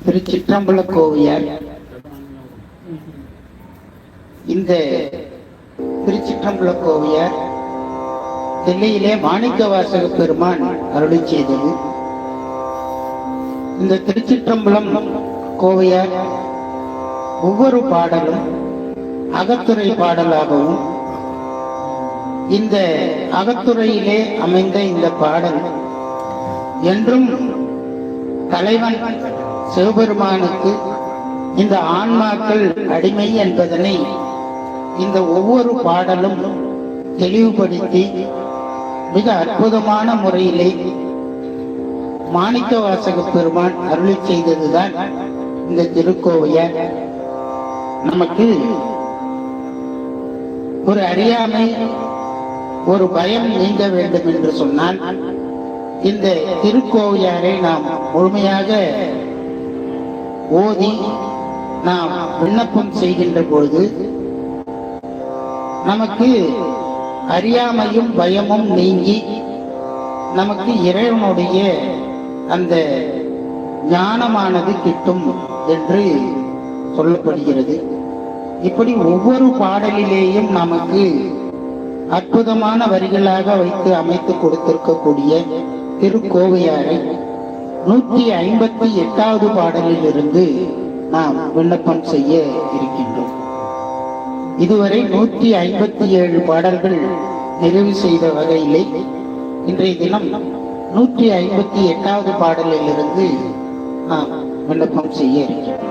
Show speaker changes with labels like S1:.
S1: திருச்சிற்றம்பல கோவியார். இந்த திருச்சிற்றம்பல கோவியார் தில்லையிலே மாணிக்கவாசக பெருமான் அருளி செய்தது. இந்த திருச்சிற்றம்பலம் கோவியார் ஒவ்வொரு பாடலும் அகத்துறை பாடலாகவும், இந்த அகத்துறையிலே அமைந்த இந்த பாடல் என்றும் தலைவன் சிவபெருமானுக்கு இந்த ஆன்மாக்கள் அடிமை என்பதனை இந்த ஒவ்வொரு பாடலும் தெளிவுபடுத்தி மிக அற்புதமான முறையிலே மாணிக்கவாசக பெருமான் அருளி செய்ததுதான் இந்த திருக்கோவையார். நமக்கு ஒரு அறியாமை, ஒரு பயம் நீங்க வேண்டும் என்று சொன்னால் இந்த திருக்கோவையாரை நாம் முழுமையாக ஓதி நாம் விண்ணப்பம் செய்கின்ற பொழுது நமக்கு அறியாமையும் பயமும் நீங்கி நமக்கு இறைவனுடைய அந்த ஞானமானது கிட்டும் என்று சொல்லப்படுகிறது. இப்படி ஒவ்வொரு பாடலிலேயும் நமக்கு அற்புதமான வரிகளாக வைத்து அமைத்து கொடுத்திருக்கக்கூடிய திருக்கோவையாரை 158வது பாடலில் இருந்து நாம் விண்ணப்பம் செய்ய இருக்கின்றோம். இதுவரை 157 பாடல்கள் நிறைவு செய்த வகையிலே இன்றைய தினம் 158வது பாடலில் இருந்து நாம் விண்ணப்பம் செய்ய இருக்கிறோம்.